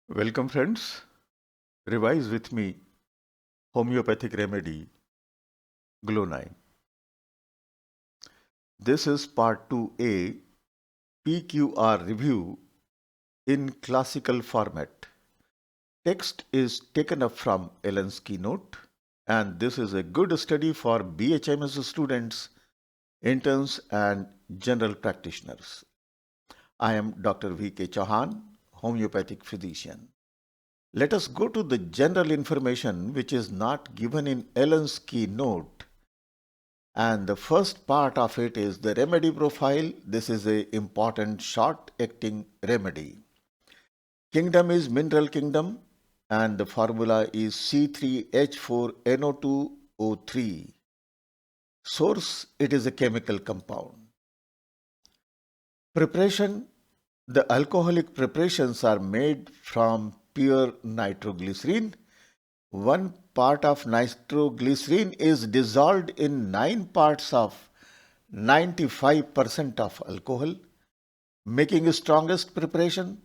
Welcome, friends. Revise with me homeopathic remedy Glonine. This is part 2A PQR review in classical format. Text is taken up from Ellen's keynote, and this is a good study for BHMS students, interns, and general practitioners. I am Dr. V.K. Chauhan, homeopathic physician. Let us go to the general information which is not given in Ellen's keynote. And the first part of it is the remedy profile. This is a important short-acting remedy. Kingdom is mineral kingdom and the formula is C3H4NO2O3. Source, it is a chemical compound. Preparation, the alcoholic preparations are made from pure nitroglycerin. One part of nitroglycerin is dissolved in 9 parts of 95% of alcohol, making the strongest preparation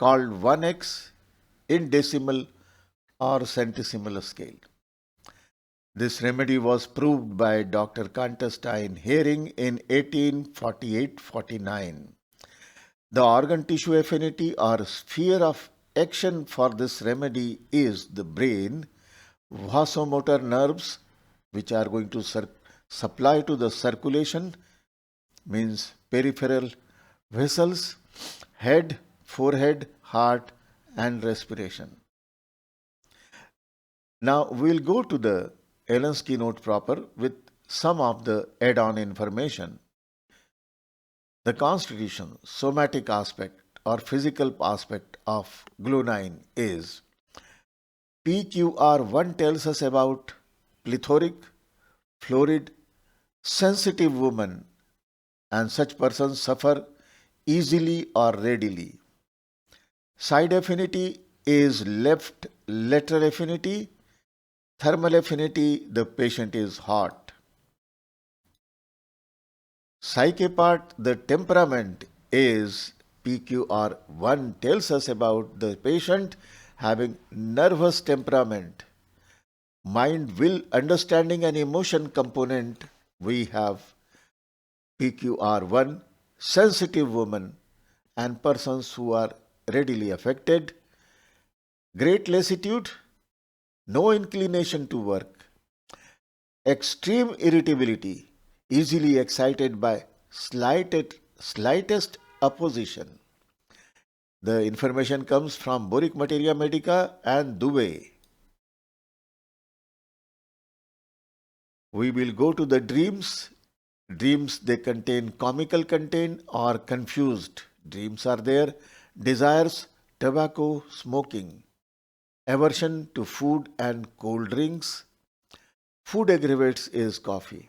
called 1x in decimal or centesimal scale. This remedy was proved by Dr. Kanterstein Hering in 1848-49. The organ tissue affinity or sphere of action for this remedy is the brain, vasomotor nerves, which are going to supply to the circulation, means peripheral vessels, head, forehead, heart, and respiration. Now we'll go to the Ellen's keynote proper with some of the add-on information. The constitution, somatic aspect or physical aspect of Glonine is PQR1 tells us about plethoric, florid, sensitive women, and such persons suffer easily or readily. Side affinity is left lateral affinity. Thermal affinity, the patient is hot. Psyche part, the temperament is PQR1 tells us about the patient having nervous temperament. Mind, will, understanding and emotion component, we have PQR1, sensitive women and persons who are readily affected. Great lassitude, no inclination to work. Extreme irritability, easily excited by slightest opposition. The information comes from Boric Materia Medica and Dubey. We will go to the dreams. Dreams, they contain comical content or confused. Dreams are there. Desires, tobacco, smoking. Aversion to food and cold drinks. Food aggravates is coffee.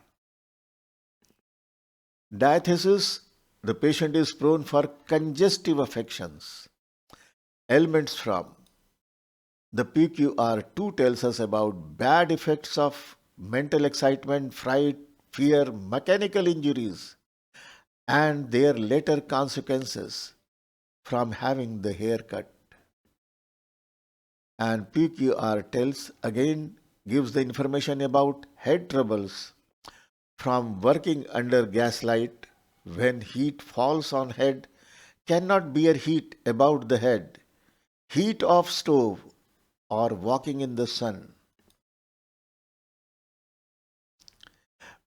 Diathesis, the patient is prone for congestive affections. Ailments from the PQR2 tells us about bad effects of mental excitement, fright, fear, mechanical injuries, and their later consequences from having the hair cut. And PQR tells again, gives the information about head troubles from working under gaslight when heat falls on head, cannot bear heat about the head, heat of stove or walking in the sun.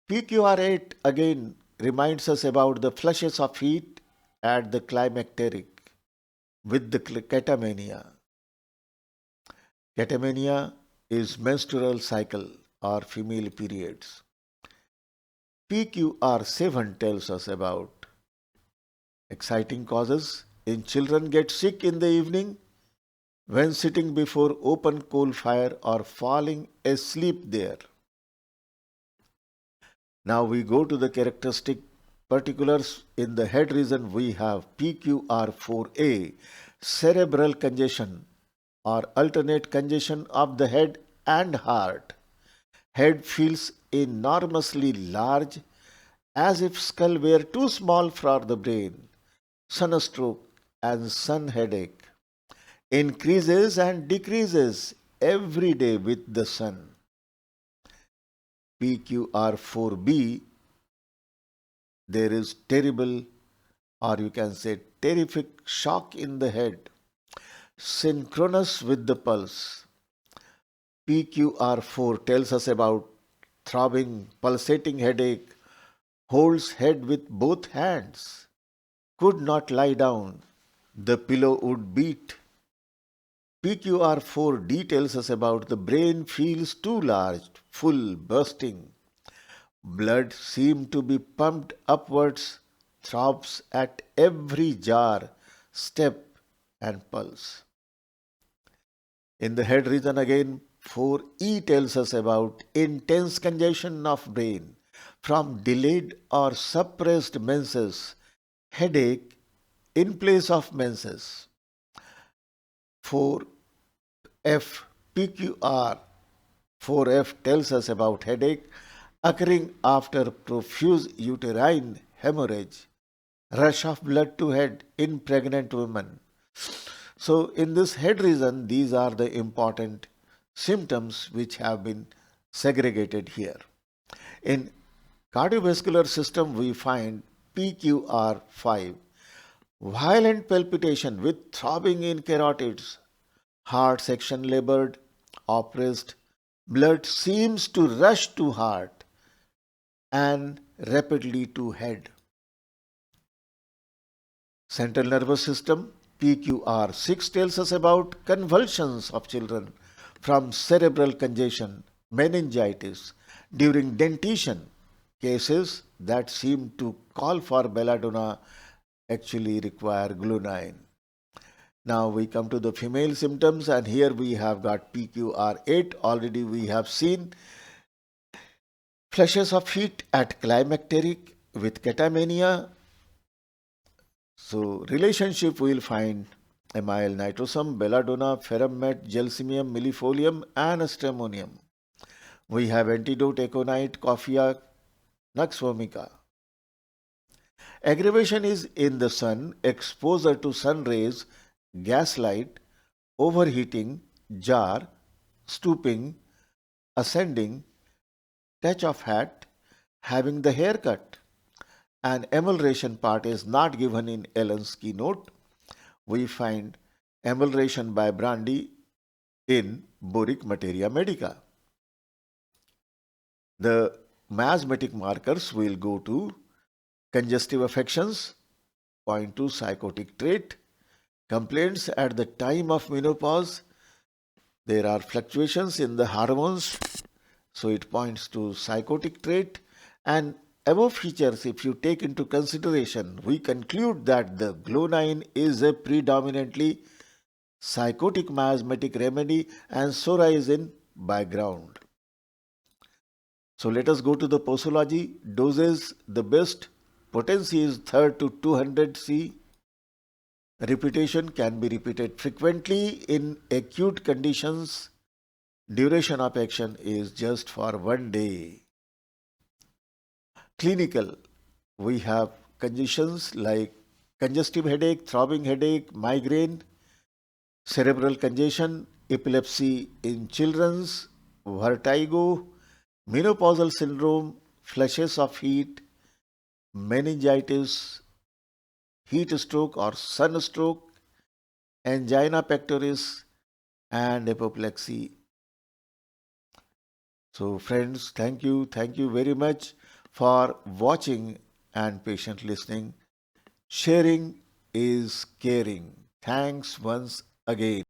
PQR8 again reminds us about the flushes of heat at the climacteric with the catamania. Catamania is menstrual cycle or female periods. PQR7 tells us about exciting causes in children get sick in the evening when sitting before open coal fire or falling asleep there. Now we go to the characteristic particulars. In the head region we have PQR4A, cerebral congestion or alternate congestion of the head and heart. Head feels enormously large as if skull were too small for the brain. Sunstroke and sun headache. increases and decreases every day with the sun. PQR4B, there is terrible, or you can say terrific shock in the head, synchronous with the pulse. PQR4 tells us about throbbing, pulsating headache, holds head with both hands, could not lie down, the pillow would beat. PQR4 tells us about the brain feels too large, full, bursting. Blood seemed to be pumped upwards, throbs at every jar, step, and pulse. In the head region again, 4E tells us about intense congestion of brain from delayed or suppressed menses, headache in place of menses. 4F PQR 4F tells us about headache occurring after profuse uterine hemorrhage, rush of blood to head in pregnant women. So in this head region, these are the important symptoms which have been segregated here. In cardiovascular system, we find PQR5, violent palpitation with throbbing in carotids, heart section labored, oppressed, blood seems to rush to heart and rapidly to head. Central nervous system, PQR6 tells us about convulsions of children from cerebral congestion, meningitis, during dentition. Cases that seem to call for belladonna actually require Glonine. Now we come to the female symptoms, and here we have got PQR8. Already we have seen flashes of heat at climacteric with catamania. So relationship we will find amyl nitrosum, belladonna, ferrum-met, gelsemium, millefolium and stramonium. We have antidote aconite, coffea, nux vomica. Aggravation is in the sun, exposure to sun rays, gaslight, overheating, jar, stooping, ascending, touch of hat, having the haircut. An emulsion part is not given in Allen's keynote. We find emulsion by Brandy in Boric Materia Medica. The miasmatic markers will go to congestive affections, point to psychotic trait, complaints at the time of menopause. There are fluctuations in the hormones, so it points to psychotic trait. And above features, if you take into consideration, we conclude that the Glonine is a predominantly psychotic miasmatic remedy and Sora is in background. So let us go to the posology. Doses, the best potency is 3rd to 200 C. Repetition can be repeated frequently in acute conditions. Duration of action is just for 1 day. Clinical, we have conditions like congestive headache, throbbing headache, migraine, cerebral congestion, epilepsy in children's, vertigo, menopausal syndrome, flashes of heat, meningitis, heat stroke or sunstroke, angina pectoris, and apoplexy. So friends, thank you very much for watching and patient listening. Sharing is caring. Thanks once again.